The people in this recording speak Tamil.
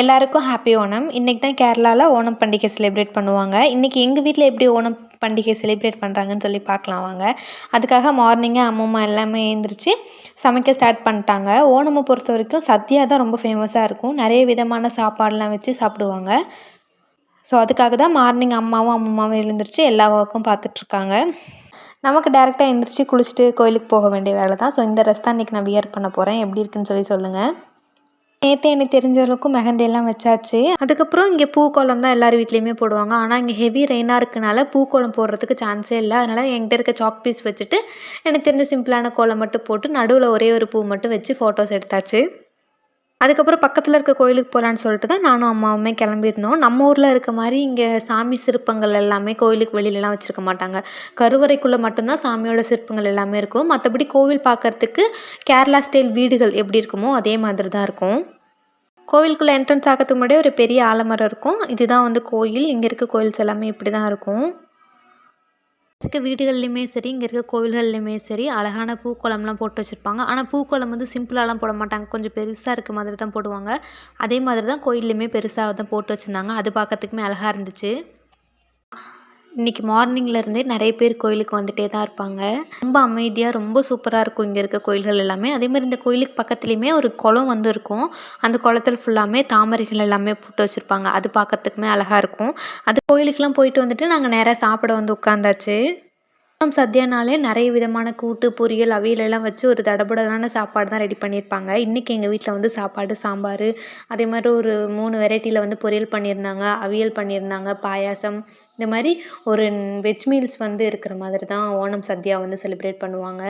எல்லாருக்கும் ஹாப்பி ஓணம். இன்னைக்கு தான் கேரளால ஓணம் பண்டிகை செலிப்ரேட் பண்ணுவாங்க. இன்னைக்கு எங்க வீட்ல எப்படி ஓணம் பண்டிகை செலிப்ரேட் பண்றாங்கன்னு சொல்லி பார்க்கலாம் வாங்க. அதுக்காக மார்னிங்கே அம்மம்மா எல்லாமே எழுந்திரிச்சு சமைக்க ஸ்டார்ட் பண்ணிட்டாங்க. ஓணம பொறுத்தவரைக்கும் சத்யா தான் ரொம்ப ஃபேமஸா இருக்கும். நெறைய விதமான சாப்பாடுலாம் வச்சு சாப்பிடுவாங்க. ஸோ அதுக்காக தான் மார்னிங் அம்மாவும், அம்மம்மாவும் எழுந்திரிச்சு எல்லா ஒர்க்கும் பார்த்துட்ருக்காங்க. நமக்கு டைரக்ட்டா எந்திரிச்சு குளிச்சுட்டு கோயிலுக்கு போக வேண்டிய வேலை தான். ஸோ இந்த ட்ரெஸ் தான் இன்னைக்கு நான் வியர் பண்ண போறேன். எப்படி இருக்குன்னு சொல்லி சொல்லுங்க. நேத்தே எனக்கு தெரிஞ்ச அளவுக்கு மெஹந்தி எல்லாம் வச்சாச்சு. அதுக்கப்புறம் இங்கே பூக்கோலம் தான் எல்லார் வீட்லேயுமே போடுவாங்க. ஆனால் இங்கே ஹெவி ரெயினாக இருக்கனால பூக்கோலம் போடுறதுக்கு சான்ஸே இல்லை. அதனால் என்கிட்ட இருக்க சாக் பீஸ் வச்சுட்டு எனக்கு தெரிஞ்ச சிம்பிளான கோலம் மட்டும் போட்டு நடுவில் ஒரே ஒரு பூ மட்டும் வச்சு ஃபோட்டோஸ் எடுத்தாச்சு. அதுக்கப்புறம் பக்கத்தில் இருக்க கோயிலுக்கு போகலான்னு சொல்லிட்டு தான் நானும் அம்மாவுமே கிளம்பியிருந்தோம். நம்ம ஊரில் இருக்க மாதிரி இங்கே சாமி சிற்பங்கள் எல்லாமே கோயிலுக்கு வெளியிலலாம் வச்சுருக்க மாட்டாங்க. கருவறைக்குள்ளே மட்டும்தான் சாமியோட சிற்பங்கள் எல்லாமே இருக்கும். மற்றபடி கோவில் பார்க்கறதுக்கு கேரளா ஸ்டைல் வீடுகள் எப்படி இருக்குமோ அதே மாதிரி தான் இருக்கும். கோவிலுக்குள்ளே என்ட்ரன்ஸ் ஆகிறதுக்கு முன்னாடியே ஒரு பெரிய ஆலமரம் இருக்கும். இதுதான் வந்து கோயில். இங்கே இருக்க கோயில்ஸ் எல்லாமே இப்படி தான் இருக்கும். இருக்க வீடுகள்லையுமே சரி, இங்கே இருக்க கோவில்கள்லையுமே சரி, அழகான பூக்கோலம்லாம் போட்டு வச்சுருப்பாங்க. ஆனால் பூக்கோலம் வந்து சிம்பிளாலாம் போட மாட்டாங்க. கொஞ்சம் பெருசாக இருக்க மாதிரி தான் போடுவாங்க. அதே மாதிரி தான் கோயில்லையுமே பெருசாக தான் போட்டு வச்சுருந்தாங்க. அது பார்க்கறதுக்குமே அழகாக இருந்துச்சு. இன்றைக்கி மார்னிங்லேருந்தே நிறைய பேர் கோயிலுக்கு வந்துகிட்டே தான் இருப்பாங்க. ரொம்ப அமைதியாக ரொம்ப சூப்பராக இருக்கும் இங்கே இருக்க கோயில்கள் எல்லாமே. அதேமாதிரி இந்த கோயிலுக்கு பக்கத்துலேயுமே ஒரு குளம் வந்து இருக்கும். அந்த குளத்துல ஃபுல்லாமே தாமரைகள் எல்லாமே போட்டு வச்சுருப்பாங்க. அது பார்க்கறதுக்குமே அழகாக இருக்கும். அது கோயிலுக்கெலாம் போயிட்டு வந்துட்டு நாங்கள் நேராக சாப்பிட வந்து உட்காந்தாச்சு. ஓணம் சத்யானாலே நிறைய விதமான கூட்டு, பொரியல், அவியல் எல்லாம் வச்சு ஒரு தடபுடலான சாப்பாடு தான் ரெடி பண்ணியிருப்பாங்க. இன்றைக்கி எங்கள் வீட்டில் வந்து சாப்பாடு, சாம்பார், அதே மாதிரி ஒரு 3 வெரைட்டியில் வந்து பொரியல் பண்ணியிருந்தாங்க, அவியல் பண்ணியிருந்தாங்க, பாயாசம், இந்த மாதிரி ஒரு வெஜ் மீல்ஸ் வந்து இருக்கிற மாதிரி தான் ஓணம் சத்யா வந்து செலிப்ரேட் பண்ணுவாங்க.